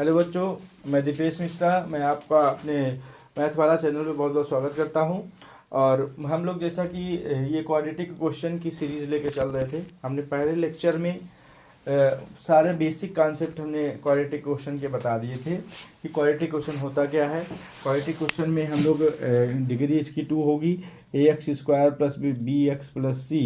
Hello बच्चों, मैं दीपेश मिश्रा। मैं आपका अपने मैथ वाला चैनल में बहुत बहुत स्वागत करता हूं। और हम लोग जैसा कि ये क्वाड्रेटिक क्वेश्चन की सीरीज़ लेके चल रहे थे। हमने पहले लेक्चर में सारे बेसिक कॉन्सेप्ट हमने क्वाड्रेटिक क्वेश्चन के बता दिए थे कि क्वाड्रेटिक क्वेश्चन होता क्या है। क्वाड्रेटिक क्वेश्चन में हम लोग डिग्री इसकी 2 होगी, ax² plus b x plus c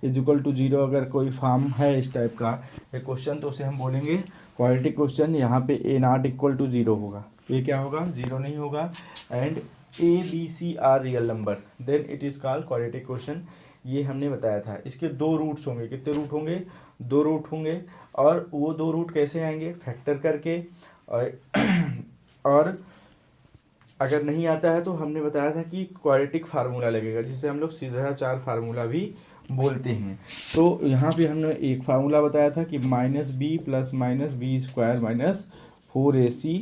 is equal to 0। अगर कोई फॉर्म है इस टाइप का क्वेश्चन तो उसे हम बोलेंगे क्वाड्रेटिक क्वेश्चन। यहाँ पे ए नॉट इक्वल टू 0 होगा, ये क्या होगा, 0 नहीं होगा। And a b c are real number, then it is called quadratic question. ये हमने बताया था। इसके 2 रूट्स होंगे। कितने रूट होंगे? 2 रूट होंगे। और वो 2 रूट कैसे आएंगे? फैक्टर करके। और अगर नहीं आता है तो हमने बताया था कि क्वाड्रेटिक फार्मूला लगेगा, जिसे हम लोग सीधा 4 फार्मूला भी बोलते हैं। तो यहाँ पे हमने एक फार्मूला बताया था कि -b plus -b² -4ac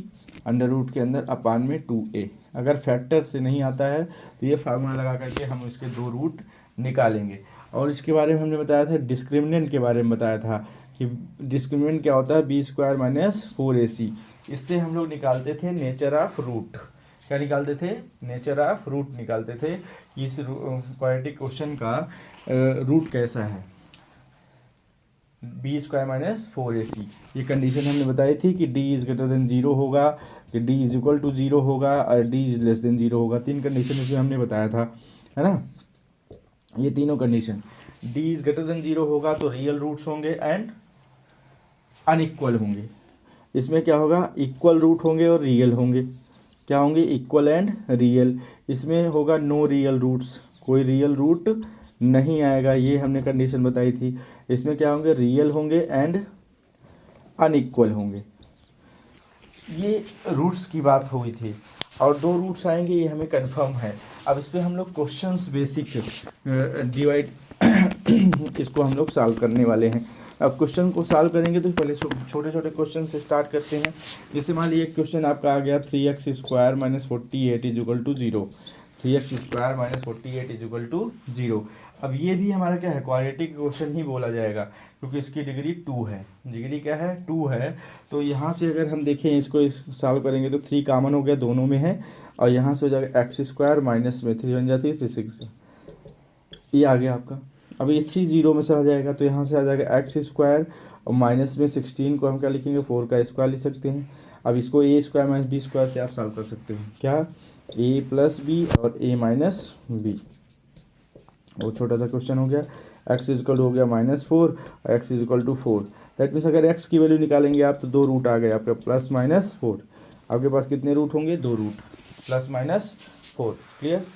under root के अंदर अपान में 2a। अगर फैक्टर से नहीं आता है तो ये फार्मूला लगा करके हम इसके 2 रूट निकालेंगे। और इसके बारे में हमने बताया था, डिस्क्रिमिनेंट के बारे में बताया था कि डिस्क्रिमिनेंट क्या होता है, b² -4ac। इससे हम लोग निकालते थे नेचर ऑफ रूट। क्या निकालते थे? नेचर ऑफ रूट निकालते थे कि इस क्वाड्रेटिक क्वेश्चन का रूट कैसा है, b² -4ac। ये कंडीशन हमने बताई थी कि d इज़ ग्रेटर देन 0 होगा, कि d इज इक्वल टू 0 होगा और d इज लेस देन 0 होगा। 3 कंडीशन इसमें हमने बताया था, है ना। ये तीनों condition, d is greater than 0 होगा तो रियल रूट्स होंगे एंड अनइक्वल होंगे। इसमें क्या होगा, इक्वल रूट होंगे और रियल होंगे। क्या होंगे? Equal and real. इसमें होगा नो रियल रूट्स, कोई रियल रूट नहीं आएगा, ये हमने कंडीशन बताई थी। इसमें क्या होंगे? रियल होंगे एंड अनइक्वल होंगे। ये रूट्स की बात हुई थी। और 2 रूट्स आएंगे, ये हमें कंफर्म है। अब इस पर हम लोग क्वेश्चंस बेसिक डिवाइड इसको हम लोग सॉल्व करने वाले हैं। अब क्वेश्चन को सॉल्व करेंगे तो पहले छोटे छोटे क्वेश्चन से स्टार्ट करते हैं। जैसे मान लीजिए क्वेश्चन आपका आ गया 3x² -48 is equal to 0। 3x² -48 is equal to 0। अब ये भी हमारा क्या है, क्वाड्रेटिक क्वेश्चन ही बोला जाएगा, क्योंकि इसकी डिग्री 2 है। डिग्री क्या है? 2 है। तो यहाँ से अगर हम देखें, इसको सॉल्व करेंगे तो 3 कॉमन हो गया, दोनों में है। और यहाँ से हो जाएगा x² माइनस में 3 बन जाती है 36, ये आ गया आपका। अब ये 3 0 में चला जाएगा तो यहाँ से आ जाएगा x² और माइनस में 16 को हम क्या लिखेंगे, 4 का स्क्वायर लिख सकते हैं। अब इसको a² -b² से आप सॉल्व कर सकते हैं। क्या? a प्लस बी और a माइनस बी। वो छोटा सा क्वेश्चन हो गया। x इजकल हो गया -4 और x is equal to 4। That means अगर x की वैल्यू निकालेंगे आप तो 2 रूट आ गए आपका, +-4। आपके पास कितने रूट होंगे? 2 रूट, +-4। क्लियर?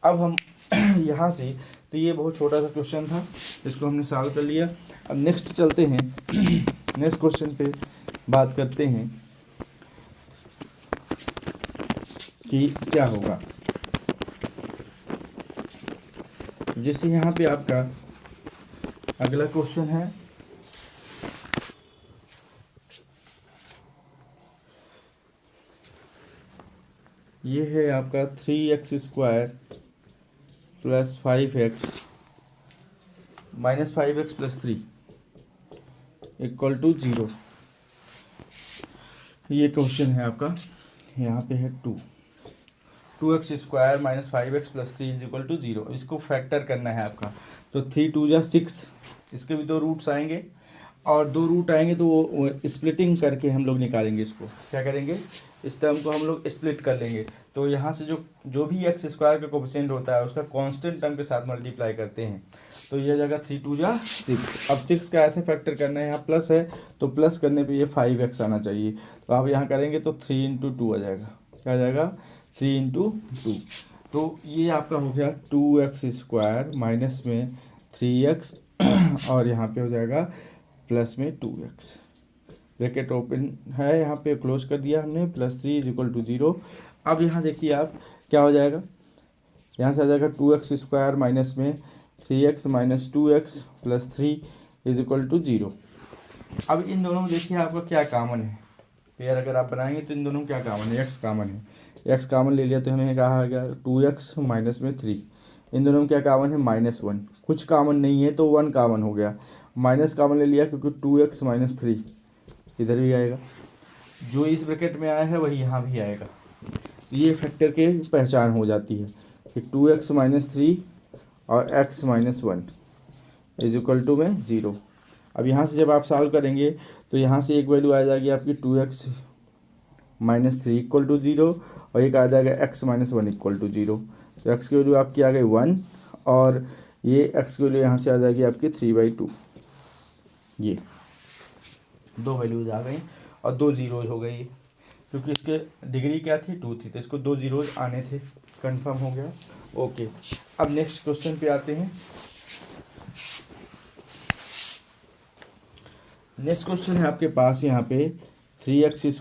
अब हम यहाँ से, तो ये बहुत छोटा सा क्वेश्चन था, इसको हमने सॉल्व कर लिया। अब नेक्स्ट चलते हैं नेक्स्ट क्वेश्चन पे बात करते हैं कि क्या होगा। जैसे यहाँ पे आपका अगला क्वेश्चन है, ये है आपका 3x² plus 5x -5x plus 3 equal to 0। ये क्वेश्चन है आपका। यहाँ पे है 2x² minus 5x plus 3 is equal to 0। इसको फैक्टर करना है आपका। तो 3 2 जा 6, इसके भी 2 रूट्स आएंगे और 2 रूट आएंगे तो वो स्प्लिटिंग करके हम लोग निकालेंगे। इसको क्या करेंगे, इस टर्म को हम लोग स्प्लिट कर लेंगे। तो यहाँ से जो भी x² का कोफिशिएंट होता है उसका कांस्टेंट टर्म के साथ मल्टीप्लाई करते हैं। तो ये जगह 3 2 जा 6। अब 6 का ऐसे फैक्टर करना है, यहाँ प्लस है तो प्लस करने पे ये 5x आना चाहिए। तो आप यहाँ करेंगे तो 3 × 2 आ जाएगा। क्या आ जाएगा? 3 × 2। तो ये आपका हो गया 2x² माइनस में 3x और यहाँ पे हो जाएगा प्लस में 2x। ब्रैकेट ओपन है, यहाँ पे क्लोज कर दिया हमने, +3 इज इक्वल टू 0। अब यहाँ देखिए आप क्या हो जाएगा, यहाँ से आ जाएगा 2x² माइनस में 3x minus 2x plus 3 is equal to 0। अब इन दोनों में देखिए आपका क्या कॉमन है। पेयर अगर आप बनाएंगे तो इन दोनों में क्या कॉमन है? x कॉमन है। x कॉमन ले लिया तो हमें कहा गया 2x माइनस में 3। इन दोनों में क्या कॉमन है? -1। कुछ कॉमन नहीं है तो 1 कॉमन हो गया। माइनस कॉमन ले लिया क्योंकि 2x माइनस 3 इधर भी आएगा। जो इस ब्रैकेट में आया है वही यहाँ भी आएगा। तो ये फैक्टर के पहचान हो जाती है कि 2x माइनस 3 और x minus 1 is equal to में 0। अब यहाँ से जब आप सॉल्व करेंगे तो यहाँ से एक वैल्यू आ जाएगी आपकी 2x माइनस 3 इक्वल टू 0 और एक आ जाएगा x माइनस 1 इक्वल टू 0। तो x की वैल्यू आपकी आ गई 1 और ये x की वैल्यू यहाँ से आ जाएगी आपकी 3/2। ये दो वैल्यूज आ गई और दो जीरोज हो गई, क्योंकि इसके डिग्री क्या थी 2 थी, तो इसको दो जीरोज आने थे। कंफर्म हो गया। ओके, अब नेक्स्ट क्वेश्चन पे आते हैं। नेक्स्ट क्वेश्चन है आपके पास यहाँ पे 3x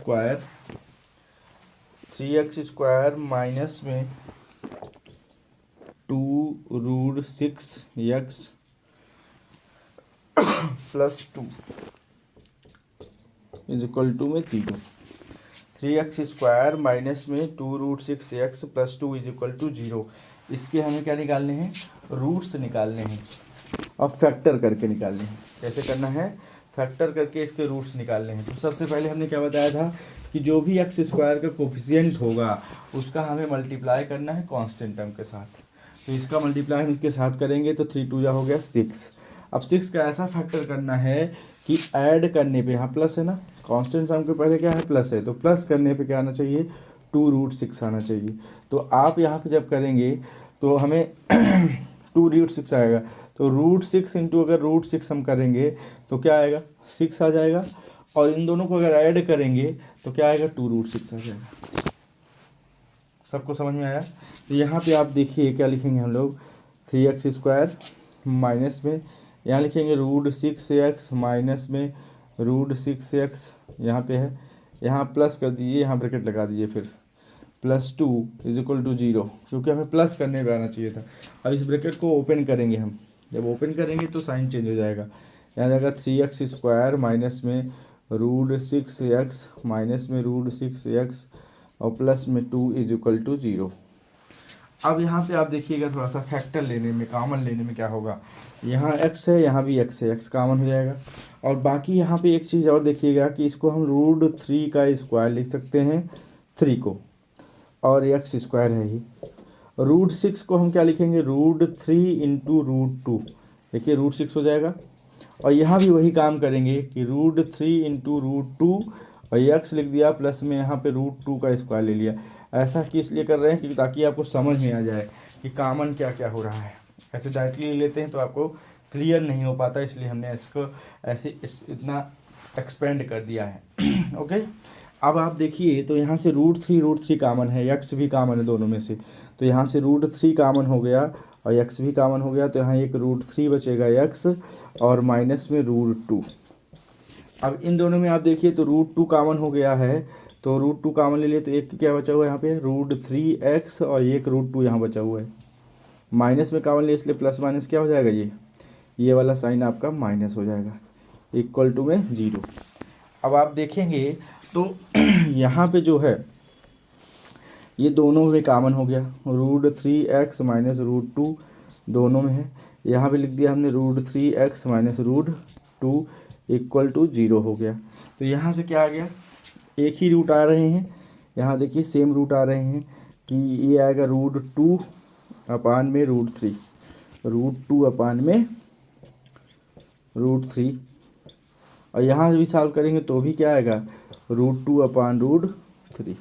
स्क्वायर माइनस में 2√6x plus 2 is equal to में 0। 3x स्क्वायर माइनस में 2√6x plus 2 is equal to 0। इसके हमें क्या निकालने हैं? रूट्स निकालने हैं और फैक्टर करके निकालने हैं। कैसे करना है? फैक्टर करके इसके रूट्स निकालने हैं। तो सबसे पहले हमने क्या बताया था कि जो भी एक्स स्क्वायर का कोफिशिएंट होगा उसका हमें मल्टीप्लाई करना है कांस्टेंट टर्म के साथ। तो इसका मल्टीप्लाई हम इसके साथ करेंगे तो 3 2 हो गया 6। अब 6 का ऐसा फैक्टर करना है कि ऐड करने पे, यहाँ प्लस है ना, कांस्टेंट टर्म के पहले क्या है? प्लस है, तो प्लस करने पे क्या आना चाहिए? 2√6 आना चाहिए। तो आप यहाँ पे जब करेंगे तो हमें 2√6 आएगा। तो √6 इंटू अगर √6 हम करेंगे तो क्या आएगा? 6 आ जाएगा। और इन दोनों को अगर ऐड करेंगे तो क्या आएगा? 2√6 आ जाएगा। सबको समझ में आया? तो यहाँ पे आप देखिए क्या लिखेंगे हम लोग, 3x स्क्वायर माइनस में यहाँ लिखेंगे √6x माइनस में √6x, यहाँ पे है, यहाँ प्लस कर दीजिए, यहाँ ब्रैकेट लगा दीजिए, फिर प्लस 2 इज इक्वल टू 0, क्योंकि हमें प्लस करने पे आना चाहिए था। अब इस ब्रैकेट को ओपन करेंगे हम, जब ओपन करेंगे तो साइन चेंज हो जाएगा। यहाँ जाएगा 3x स्क्वायर माइनस में √6x माइनस में √6x और प्लस में 2 इज इक्वल टू 0। अब यहाँ पे आप देखिएगा थोड़ा सा फैक्टर लेने में, कॉमन लेने में क्या होगा, यहाँ x है, यहाँ भी x है, x कॉमन हो जाएगा। और बाकी यहाँ पे एक चीज़ और देखिएगा कि इसको हम √3 का स्क्वायर लिख सकते हैं 3 को, और x स्क्वायर है ही। √6 को हम क्या लिखेंगे? √3 इंटू √2, देखिए √6 हो जाएगा। और यहाँ भी वही काम करेंगे कि √3 इंटू √2 और x लिख दिया, प्लस में यहाँ पे √2 का स्क्वायर ले लिया। ऐसा किस लिए कर रहे हैं? कि ताकि आपको समझ में आ जाए कि कॉमन क्या क्या हो रहा है। ऐसे डायरेक्टली ले लेते हैं तो आपको क्लियर नहीं हो पाता, इसलिए हमने इसको ऐसे इतना एक्सपेंड कर दिया है। ओके, अब आप देखिए तो यहाँ से √3 कॉमन है, x भी कॉमन है दोनों में से, तो यहाँ से √3 कॉमन हो गया और x भी कॉमन हो गया, तो यहाँ एक √3 बचेगा x और माइनस में √2। अब इन दोनों में आप देखिए तो √2 कॉमन हो गया है, तो √2 कॉमन ले लिए तो एक क्या बचा हुआ है यहाँ पे? √3x और एक √2 यहाँ बचा हुआ है। माइनस में कॉमन लिए इसलिए प्लस माइनस क्या हो जाएगा? ये वाला साइन आपका माइनस हो जाएगा, इक्वल टू में 0। अब आप देखेंगे तो यहाँ पे जो है ये दोनों में कॉमन हो गया, √3x माइनस √2 दोनों में है। यहाँ पे लिख दिया हमने √3x माइनस √2 इक्वल टू 0 हो गया। तो यहाँ से क्या आ गया? एक ही रूट आ रहे हैं, यहाँ देखिए सेम रूट आ रहे हैं कि ये आएगा √2 अपान में √3, √2 अपान में √3, और यहाँ भी सॉल्व करेंगे तो भी क्या आएगा? √2 अपान √3।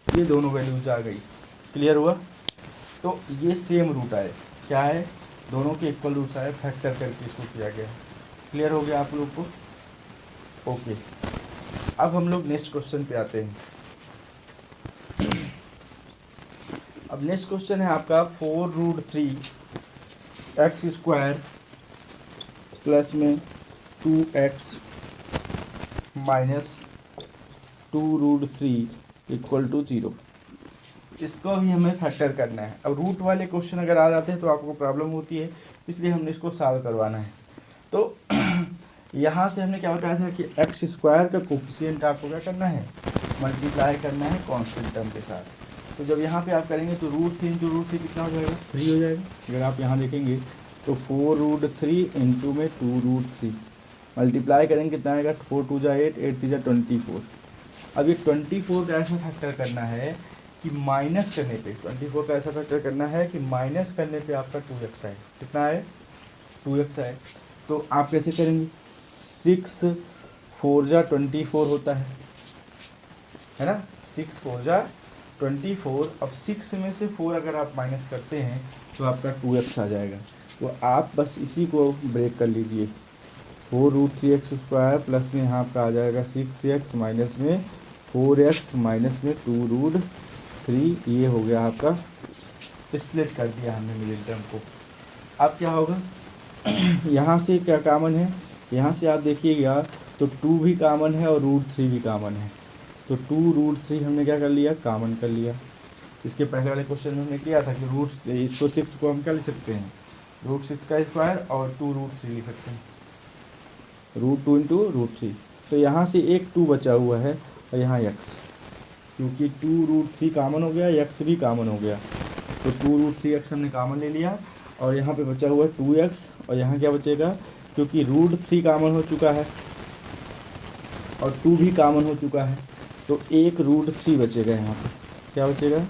ये दोनों वैल्यूज आ गई। क्लियर हुआ? तो ये सेम रूट आए, क्या है? दोनों के इक्वल रूट्स आए, फैक्टर करके इसको किया गया। क्लियर हो गया आप लोग को? ओके, अब हम लोग नेक्स्ट क्वेश्चन पे आते हैं। अब नेक्स्ट क्वेश्चन है आपका 4√3x स्क्वायर प्लस में 2x माइनस 2√3 इक्वल टू 0। इसको भी हमें फैक्टर करना है। अब रूट वाले क्वेश्चन अगर आ जाते हैं तो आपको प्रॉब्लम होती है, इसलिए हमने इसको सॉल्व करवाना है। तो यहाँ से हमने क्या बताया था कि एक्स स्क्वायर का कोफिशिएंट आपको क्या करना है? मल्टीप्लाई करना है कांस्टेंट टर्म के साथ। तो जब यहाँ पे आप करेंगे तो √3 इंटू √3 कितना हो जाएगा? 3 हो जाएगा। अगर आप यहाँ देखेंगे तो 4√3 इंटू में 2√3 मल्टीप्लाई करेंगे कितना आएगा? 4 2 जा 8, 8 3 जा 24, अब ये 24 का ऐसा फैक्टर करना है कि माइनस करने पे, 24 का ऐसा फैक्टर करना है कि माइनस करने पे आपका 2x आए। कितना आए? 2x आए। तो आप कैसे करेंगे? 6 4 जा 24 होता है ना? 6 4 जा 24। अब 6 में से 4 अगर आप माइनस करते हैं तो आपका 2x आ जाएगा। तो आप बस इसी को ब्रेक कर लीजिए। 4√3x² प्लस में यहाँ आपका आ जाएगा 6x माइनस में 4x माइनस में 2√3। ये हो गया आपका, स्प्लिट कर दिया हमने मिडिल टर्म को। अब क्या होगा? यहाँ से क्या कॉमन है? यहाँ से आप देखिएगा तो 2 भी कॉमन है और √3 भी कॉमन है। तो 2√3 हमने क्या कर लिया? कॉमन कर लिया। इसके पहले वाले क्वेश्चन में हमने किया था कि इसको 6 को हम क्या लिख सकते हैं? √6² और 2√3 लिख सकते हैं, √2 इंटू √3। तो यहाँ से एक 2 बचा हुआ है और यहाँ x, क्योंकि 2√3 कॉमन हो गया, x भी कॉमन हो गया, तो 2√3x हमने कॉमन ले लिया और यहाँ पे बचा हुआ है 2x। और यहाँ क्या बचेगा? क्योंकि √3 कॉमन हो चुका है और 2 भी कॉमन हो चुका है, तो एक √3 बचेगा। यहाँ पे क्या बचेगा?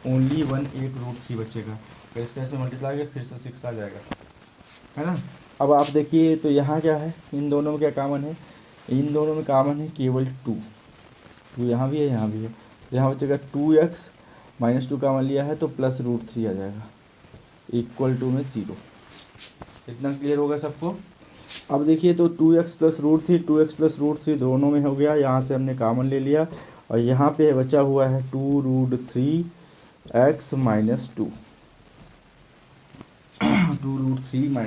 ओनली 1, एक √3 बचेगा। तो इसका ऐसे मल्टीप्लाई कर फिर से 6 आ जाएगा, है ना? अब आप देखिए तो यहाँ क्या है? इन दोनों में क्या कॉमन है? इन दोनों में कॉमन है केवल 2। यहाँ भी है, यहाँ भी है। यहाँ बचेगा 2x माइनस 2 कॉमन लिया है तो प्लस √3 आ जाएगा, इक्वल टू में 0। इतना क्लियर होगा सबको? अब देखिए तो 2x प्लस √3, 2x प्लस √3 दोनों में हो गया। यहाँ से हमने कॉमन ले लिया और यहाँ पे बचा हुआ है 2√3x minus 2, 2√3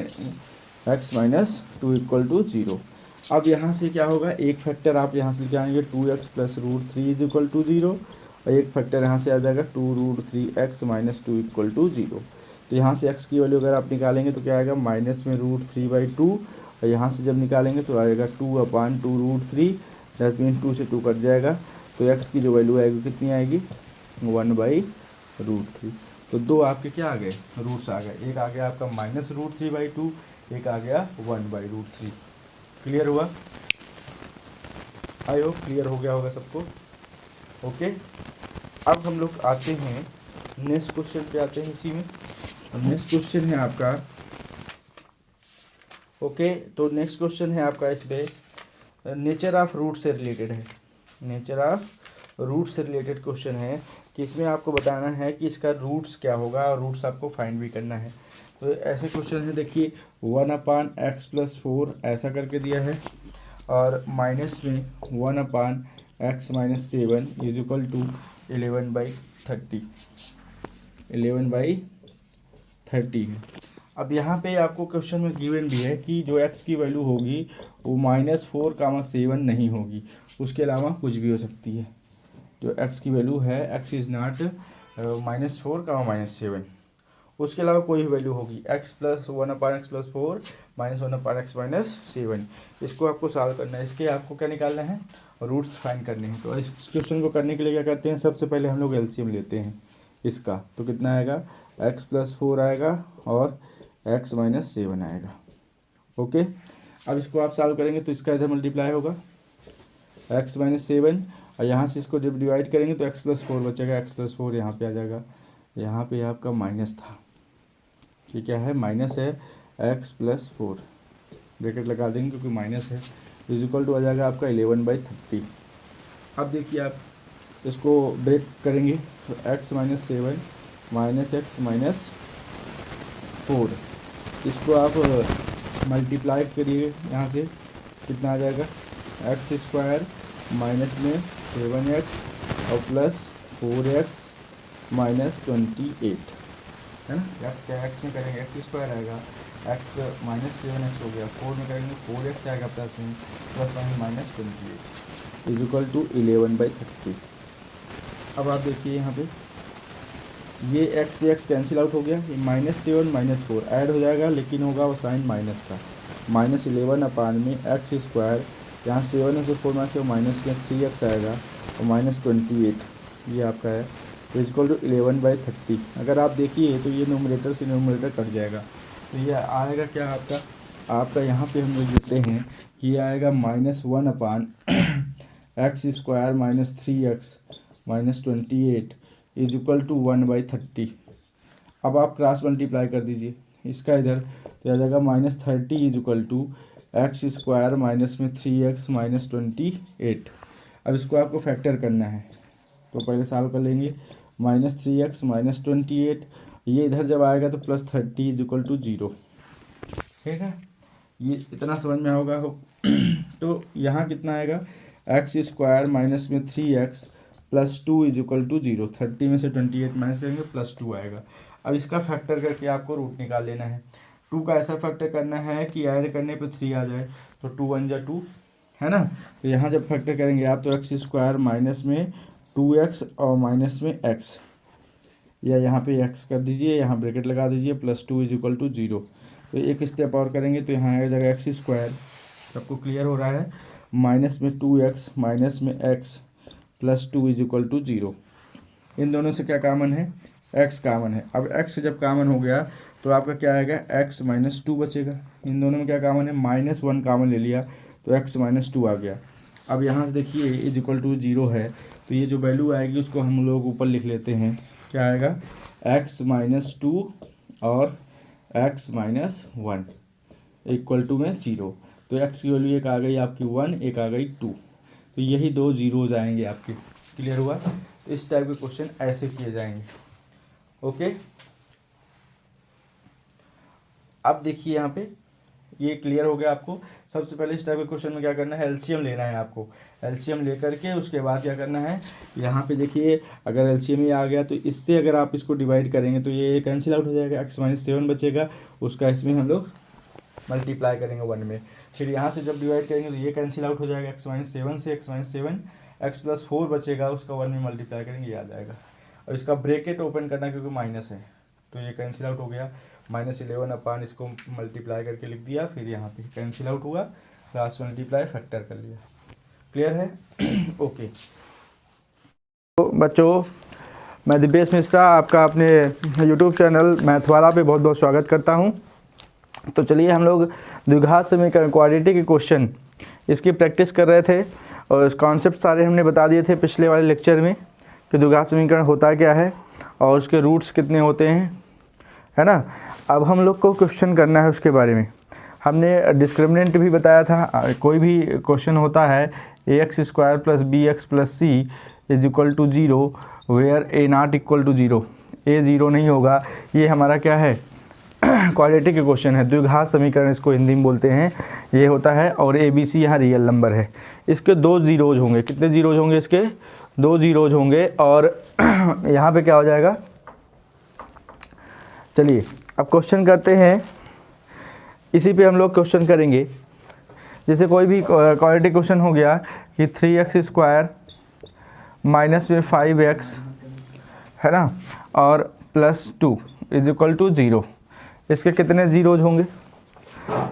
x minus 2 equal to 0। अब यहाँ से क्या होगा? एक फैक्टर आप यहाँ से लेके आएंगे 2x plus √3 is equal to 0 और एक फैक्टर यहाँ से आ जाएगा 2√3x माइनस 2 इक्वल टू 0। तो यहाँ से x की वैल्यू अगर आप निकालेंगे तो क्या आएगा? माइनस में √3/2 और यहाँ से जब निकालेंगे तो आएगा 2/2√3। दैट मीन 2 से 2 कट जाएगा, तो x की जो वैल्यू आएगी कितनी आएगी? 1/√3। तो दो आपके क्या आ गए? रूट्स आ गए। एक आ गया आपका माइनस √3/2, एक आ गया 1/√3। क्लियर हुआ? आई होप क्लियर हो गया होगा सबको। ओके, अब हम लोग आते हैं नेक्स्ट क्वेश्चन पे आते हैं इसी में। नेक्स्ट क्वेश्चन है आपका, ओके, तो नेक्स्ट क्वेश्चन है आपका इस पे नेचर ऑफ रूट से रिलेटेड है। नेचर ऑफ रूट से रिलेटेड क्वेश्चन है कि इसमें आपको बताना है कि इसका रूट्स क्या होगा और रूट्स आपको फाइंड भी करना है। तो ऐसे क्वेश्चन है, देखिए 1/x + 4 ऐसा करके दिया है और माइनस में 1/x - 7 इज इक्वल टू 11/30, 11/30 है। अब यहाँ पे आपको क्वेश्चन में गिवन भी है कि जो x की वैल्यू होगी वो -4, 7 नहीं होगी, उसके अलावा कुछ भी हो सकती है। जो x की वैल्यू है, x इज़ नॉट -4, -7, उसके अलावा कोई भी वैल्यू होगी। x + 1/x + 4 -1/x - 7, इसको आपको सॉल्व करना है। इसके आपको क्या निकालना है? रूट्स फाइंड करने हैं। तो इस क्वेश्चन को करने के लिए क्या करते हैं? सबसे पहले हम लोग एलसीएम लेते हैं इसका। तो कितना आएगा? x + 4 आएगा और x - 7 आएगा। ओके, अब इसको आप सॉल्व करेंगे तो इसका इधर मल्टीप्लाई होगा x - 7 और यहाँ से इसको जब डिवाइड करेंगे तो x + 4 बचेगा। x + 4 यहाँ पे आ जाएगा, यहाँ पे आपका माइनस था, ये क्या है? माइनस है। x + 4 ब्रैकेट लगा देंगे क्योंकि माइनस है, इज इक्वल टू आ जाएगा आपका 11/30। अब देखिए आप इसको ब्रेक करेंगे तो x - 7 -x - 4, इसको आप मल्टीप्लाई करिए। यहाँ से कितना आ जाएगा? x² माइनस में 7x और प्लस 4x - 28, है ना? x क्या? x में करेंगे x² आएगा, x - 7x हो गया, 4 में करेंगे 4x आएगा प्लस में -28 इज इक्वल टू 11/30। अब आप देखिए यहाँ पे ये x से x कैंसिल आउट हो गया, ये -7 - 4 ऐड हो जाएगा, लेकिन होगा वो साइन माइनस का। -11 में x², यहाँ 7 में से 4 में से माइनस में 3x आएगा और -28 ये आपका है, इज इक्वल टू 11/30। अगर आप देखिए तो ये न्यूमरेटर से न्यूमरेटर कट जाएगा, तो ये आएगा क्या आपका? आपका यहाँ पे हम लोग देते हैं कि ये आएगा -1/, x square minus 3x minus 28 is equal to 1/30। अब आप क्रॉस मल्टीप्लाई कर दीजिए इसका इधर, तो आ जाएगा -30 is equal to x square minus में 3x माइनस 28। अब इसको आपको फैक्टर करना है, तो पहले सॉल्व कर लेंगे। -3x माइनस 28, ये इधर जब आएगा तो +30 इज इक्वल टू 0। ठीक है, ये इतना समझ में होगा हो। तो यहाँ कितना आएगा, एक्स स्क्वायर माइनस में 3x plus 2 is equal to 0। 30 में से 28 माइनस करेंगे +2 आएगा। अब इसका फैक्टर करके आपको रूट निकाल लेना है। 2 का ऐसा फैक्टर करना है कि ऐड करने पे 3 आ जाए, तो 2 1 जा 2 है ना। तो यहाँ जब फैक्टर करेंगे आप, तो एक्स स्क्वायर माइनस में 2x और माइनस में x, या यहाँ पे x कर दीजिए, यहाँ ब्रैकेट लगा दीजिए, +2 इज इक्वल टू 0। तो एक स्टेप और करेंगे तो यहाँ आ जाएगा एक्स स्क्वायर, सबको क्लियर हो रहा है, माइनस में 2x माइनस में x plus 2 is equal to 0। इन दोनों से क्या कामन है, x कामन है। अब x जब कामन हो गया तो आपका क्या आएगा, x माइनस 2 बचेगा। इन दोनों में क्या कामन है, -1 कामन ले लिया तो x माइनस 2 आ गया। अब यहाँ से देखिए इज इक्वल टू 0 है, तो ये जो वैल्यू आएगी उसको हम लोग ऊपर लिख लेते हैं। क्या आएगा, x माइनस 2 और x माइनस 1 इक्वल टू में 0। तो x की वैल्यू एक आ गई आपकी 1, एक आ गई 2, तो यही 2 जीरोज आएंगे आपके। क्लियर हुआ। तो इस टाइप के क्वेश्चन ऐसे किए जाएंगे। ओके, अब देखिए यहाँ पे ये क्लियर हो गया आपको। सबसे पहले इस टाइप के क्वेश्चन में क्या करना है, एलसीएम लेना है आपको। एलसीएम लेकर के उसके बाद क्या करना है, यहाँ पे देखिए अगर एलसीएम ये आ गया तो इससे अगर आप इसको डिवाइड करेंगे तो ये कैंसिल आउट हो जाएगा, x माइनस 7 बचेगा, उसका इसमें हम लोग मल्टीप्लाई करेंगे 1 में। फिर यहाँ से जब डिवाइड करेंगे तो ये कैंसिल आउट हो जाएगा, x माइनस 7 से x माइनस 7, x प्लस 4 बचेगा, उसका 1 में मल्टीप्लाई करेंगे, ये आ जाएगा। और इसका ब्रैकेट ओपन करना क्योंकि माइनस है तो ये कैंसिल आउट हो गया, -11 अपान इसको मल्टीप्लाई करके लिख दिया, फिर यहाँ पे कैंसिल आउट हुआ, क्रॉस मल्टीप्लाई फैक्टर कर लिया। क्लियर है। ओके तो बच्चों, मैं दिव्येश मिश्रा आपका अपने यूट्यूब चैनल मैथ वाला पे बहुत बहुत स्वागत करता हूं। तो चलिए हम लोग द्विघात समीकरण क्वाड्रेटिक के क्वेश्चन इसकी प्रैक्टिस कर रहे थे, और इस कॉन्सेप्ट सारे हमने बता दिए थे पिछले वाले लेक्चर में कि द्विघात समीकरण होता क्या है और उसके रूट्स कितने होते हैं, है ना। अब हम लोग को क्वेश्चन करना है उसके बारे में। हमने डिस्क्रिमिनेंट भी बताया था। कोई भी क्वेश्चन होता है ax square plus b x plus c is equal to 0 where a not equal to 0, a 0 नहीं होगा। ये हमारा क्या है, क्वाड्रेटिक के क्वेश्चन है, द्विघात समीकरण इसको हिंदी में बोलते हैं, ये होता है। और ए बी सी यहाँ रियल नंबर है। इसके 2 जीरोज होंगे। कितने जीरोज होंगे इसके, 2 जीरोज होंगे। और यहाँ पे क्या हो जाएगा, चलिए अब क्वेश्चन करते हैं। इसी पे हम लोग क्वेश्चन करेंगे। जैसे कोई भी क्वाड्रेटिक क्वेश्चन हो गया कि 3x स्क्वायर माइनस में 5x है ना, और +2 इज इक्वल टू 0। इसके कितने जीरोज होंगे,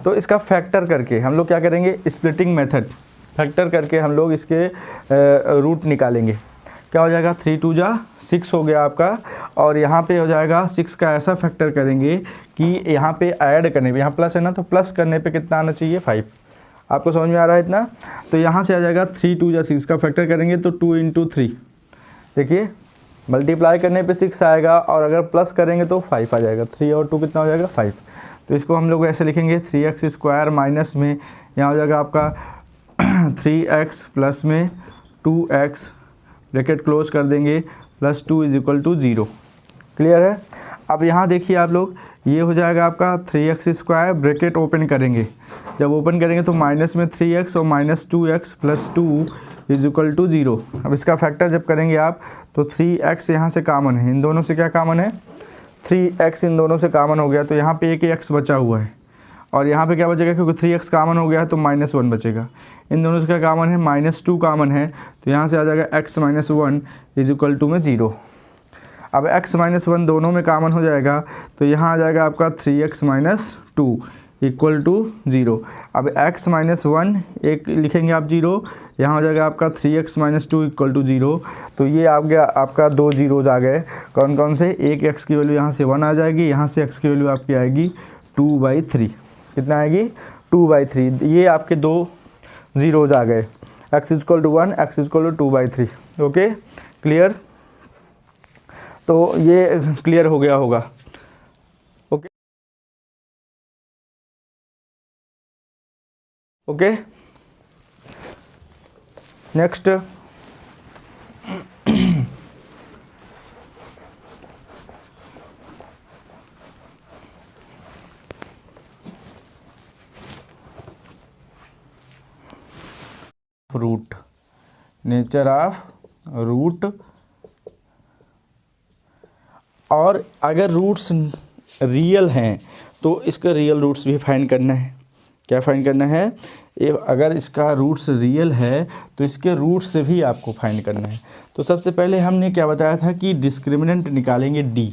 तो इसका फैक्टर करके हम लोग क्या करेंगे, स्प्लिटिंग मेथड, फैक्टर करके हम लोग इसके रूट निकालेंगे। क्या हो जाएगा, 3 2 जा 6 हो गया आपका, और यहाँ पे हो जाएगा 6 का ऐसा फैक्टर करेंगे कि यहाँ पे ऐड करने पे, यहाँ प्लस है ना, तो प्लस करने पे कितना आना चाहिए, 5। आपको समझ में आ रहा है इतना। तो यहाँ से आ जाएगा 3 2 जा 6 का फैक्टर करेंगे तो 2 × 3, देखिए मल्टीप्लाई करने पे 6 आएगा, और अगर प्लस करेंगे तो 5 आ जाएगा। 3 और 2 कितना हो जाएगा, 5। तो इसको हम लोग ऐसे लिखेंगे, 3x स्क्वायर माइनस में यहाँ हो जाएगा आपका 3x प्लस में 2x, ब्रैकेट क्लोज कर देंगे, +2 इज इक्वल टू 0। क्लियर है। अब यहाँ देखिए आप लोग, ये हो जाएगा आपका 3x स्क्वायर, ब्रैकेट ओपन करेंगे, जब ओपन करेंगे तो माइनस में 3x और -2x plus 2 is equal to 0। अब इसका फैक्टर जब करेंगे आप तो 3x यहाँ से कामन है, इन दोनों से क्या कामन है, 3x इन दोनों से कामन हो गया, तो यहाँ पे एक x बचा हुआ है, और यहाँ पे क्या बचेगा, क्योंकि 3x कामन हो गया है तो -1 बचेगा। इन दोनों से क्या कामन है, -2 कामन है, तो यहाँ से आ जाएगा x minus 1 is equal to में 0। अब x माइनस 1 दोनों में कामन हो जाएगा, तो यहाँ आ जाएगा आपका 3x माइनस 2 इक्वल टू 0। अब x माइनस 1 एक लिखेंगे आप 0, यहाँ हो जाएगा आपका 3x माइनस 2 इक्वल टू 0। तो ये आ गया आपका 2 जीरोज आ गए। कौन कौन से, एक x की वैल्यू यहाँ से 1 आ जाएगी, यहाँ से x की वैल्यू आपकी आएगी 2/3। कितना आएगी, 2/3। ये आपके 2 जीरोज आ गए। x equal to 1, x equal to 2/3। Okay, clear? तो ये क्लियर हो गया होगा। Okay okay, next root, nature of root. और अगर रूट्स रियल हैं तो इसका रियल रूट्स भी फाइंड करना है। क्या फाइंड करना है? अगर इसका रूट्स रियल है तो इसके रूट्स से भी आपको फाइंड करना है। तो सबसे पहले हमने क्या बताया था कि डिस्क्रिमिनेंट निकालेंगे d।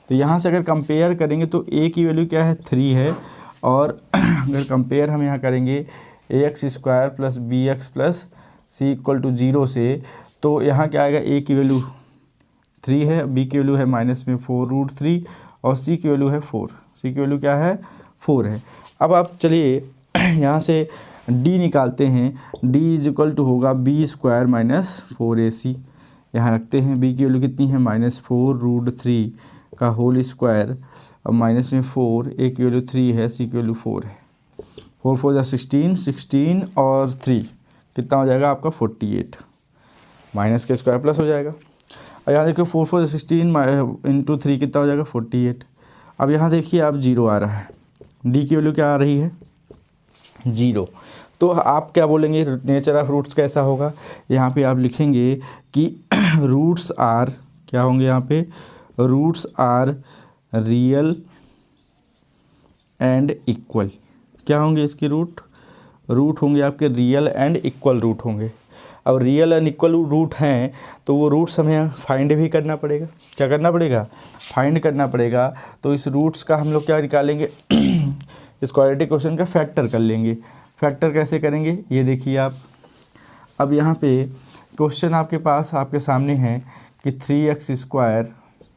तो यहाँ से अगर कंपेयर करेंगे तो a की वैल्यू क्या है? 3 है। और अगर कंपेयर हम यहाँ करेंगे ax² प्लस bx प्लस c इक्वल टू 0 से, तो यहाँ क्या आएगा? a की वैल्यू 3 है, b की वैल्यू है -4√3 और c की वैल्यू है 4। c की वैल्यू क्या है? 4 है। अब आप चलिए यहाँ से d निकालते हैं। d इज इक्वल टू होगा b² - 4ac। यहाँ रखते हैं, b की वैल्यू कितनी है? -4√3 का होल स्क्वायर और माइनस में 4, a की वैल्यू 3 है, c की वैल्यू 4 है। 4 4 जा 16, 16 और 3 कितना हो जाएगा आपका? 48। माइनस के स्क्वायर प्लस हो जाएगा। और यहाँ देखिए 4 4 16 इंटू 3 कितना हो जाएगा? 48। अब यहाँ देखिए आप 0 आ रहा है, d की वैल्यू क्या आ रही है? 0। तो आप क्या बोलेंगे? नेचर ऑफ रूट्स कैसा होगा? यहाँ पे आप लिखेंगे कि रूट्स आर, क्या होंगे यहाँ पे? Roots are real and equal. क्या होंगे इसके रूट? रूट होंगे आपके रियल एंड इक्वल रूट होंगे। अब रियल एंड इक्वल रूट हैं तो वो रूट्स हमें फाइंड भी करना पड़ेगा। क्या करना पड़ेगा? फाइंड करना पड़ेगा। तो इस रूट्स का हम लोग क्या निकालेंगे? इस क्वाड्रेटिक क्वेश्चन का फैक्टर कर लेंगे। फैक्टर कैसे करेंगे? ये देखिए आप, अब यहाँ पे क्वेश्चन आपके पास आपके सामने है कि 3x²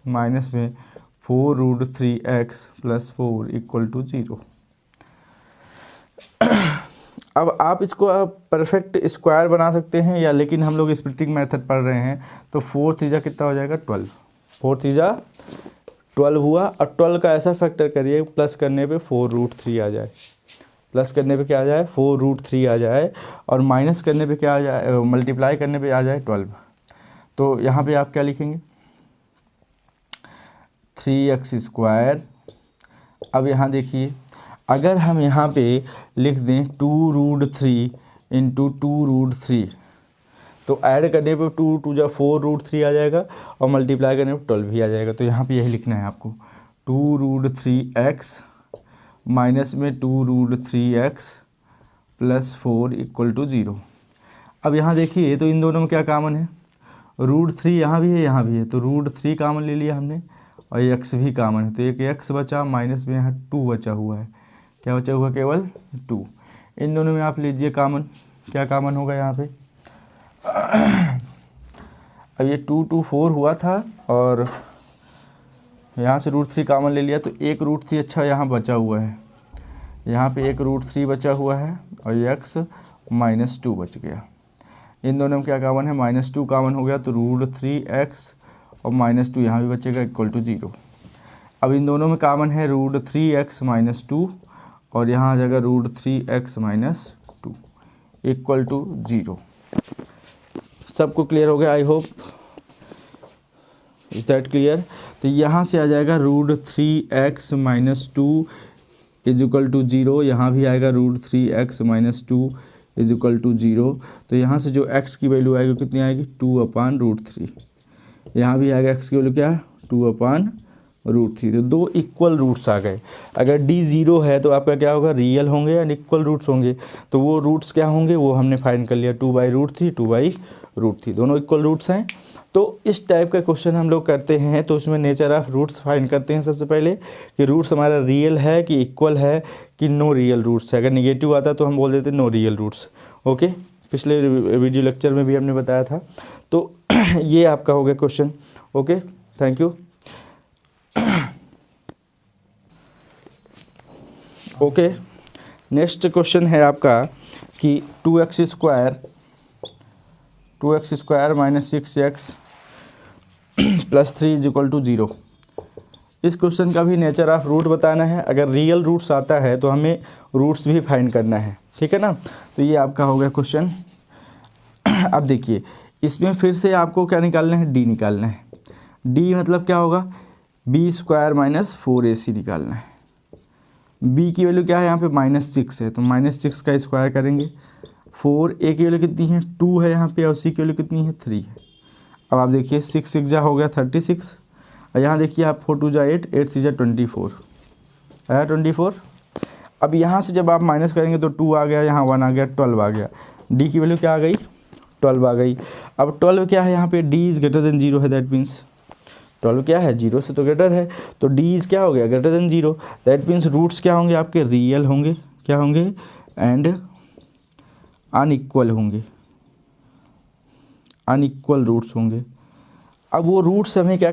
माइनस में 4√3x प्लस 4 इक्वल टू 0। अब आप इसको परफेक्ट स्क्वायर बना सकते हैं या, लेकिन हम लोग स्प्लिटिंग मेथड पढ़ रहे हैं तो 4 3 कितना हो जाएगा? 12। 4 3 12 हुआ। और 12 का ऐसा फैक्टर करिए प्लस करने पे 4√3 आ जाए, प्लस करने पे क्या आ जाए? 4√3 आ जाए, और माइनस करने पे क्या आ जाए? मल्टीप्लाई करने पे आ जाए 12। तो यहाँ पे आप क्या लिखेंगे? 3x²। अब यहाँ देखिए, अगर हम यहाँ पे लिख दें 2√3 इंटू 2√3, तो ऐड करने पे 2 2 जा 4√3 आ जाएगा और मल्टीप्लाई करने पे 12 भी आ जाएगा। तो यहाँ पे यही लिखना है आपको, 2√3x माइनस में 2√3x प्लस 4 इक्वल टू 0। अब यहाँ देखिए, तो इन दोनों में क्या कॉमन है? √3 यहाँ भी है, यहाँ भी है, तो √3 कॉमन ले लिया हमने और x भी कॉमन है। तो एक x बचा, माइनस में यहाँ 2 बचा हुआ है। क्या बचा हुआ? केवल 2। इन दोनों में आप लीजिए कॉमन। क्या कॉमन होगा यहाँ पे? अब ये 2 2 4 हुआ था और यहाँ से √3 कॉमन ले लिया, तो एक √3 अच्छा यहाँ बचा हुआ है। यहाँ पे एक √3 बचा हुआ है और x -2 बच गया। इन दोनों में क्या कॉमन है? -2 कॉमन हो गया, तो √3x और -2 यहाँ भी बचेगा इक्वल टू 0। अब इन दोनों में कॉमन है √3x -2 और यहाँ आ जाएगा √3x -2 इक्वल टू 0। सबको क्लियर हो गया? I hope is that clear? तो यहाँ से आ जाएगा √3x -2 इज इक्वल टू 0। यहाँ भी आएगा √3x -2 इज इक्वल टू 0। तो यहाँ से जो x की वैल्यू आएगी कितनी आएगी? 2/√3। यहाँ भी आएगा x की वैल्यू क्या? 2/√3। तो दो इक्वल रूट्स आ गए। अगर d 0 है तो आपका क्या होगा? रियल होंगे या इक्वल रूट्स होंगे। तो वो रूट्स क्या होंगे वो हमने फाइंड कर लिया, 2/√3 2/√3 दोनों इक्वल रूट्स हैं। तो इस टाइप का क्वेश्चन हम लोग करते हैं, तो उसमें नेचर ऑफ रूट्स फाइंड करते हैं सबसे पहले कि रूट्स हमारा रियल है कि इक्वल है कि नो रियल रूट्स है। अगर निगेटिव आता तो हम बोल देते नो रियल रूट्स। ओके, पिछले वीडियो लेक्चर में भी हमने बताया था। तो ये आपका हो गया question. Okay, thank you. Okay, next question है आपका कि 2x² 2x² minus 6x plus 3 is equal to 0। इस क्वेश्चन का भी नेचर ऑफ रूट बताना है। अगर रियल रूट्स आता है तो हमें रूट्स भी फाइंड करना है, ठीक है ना। तो ये आपका हो गया क्वेश्चन। अब देखिए इसमें फिर से आपको क्या निकालना है, डी निकालना है। डी मतलब क्या होगा, b² माइनस 4ac निकालना है। b की वैल्यू क्या है यहाँ पे -6 है, तो -6 का स्क्वायर करेंगे। 4a की वैल्यू कितनी है, 2 है यहाँ पे, और c की वैल्यू कितनी है, 3 है। अब आप देखिए 6 6 जा हो गया 36, और यहाँ देखिए आप 4 2 जा 8, 8 3 जा 24 आया 24। अब यहाँ से जब आप माइनस करेंगे तो 2 आ गया, यहाँ 1 आ गया, 12 आ गया। डी की वैल्यू क्या आ गई, 12 आ गई। अब 12 क्या है यहाँ पे, डी इज़ ग्रेटर देन 0 है, दैट मीन्स 12 क्या है, 0 से तो ग्रेटर है, तो डी इज़ क्या हो गया, greater than 0। That means roots क्या होंगे आपके, रियल होंगे, क्या होंगे, एंड अनइक्वल होंगे, अनइक्वल रूट्स होंगे। अब वो रूट्स हमें क्या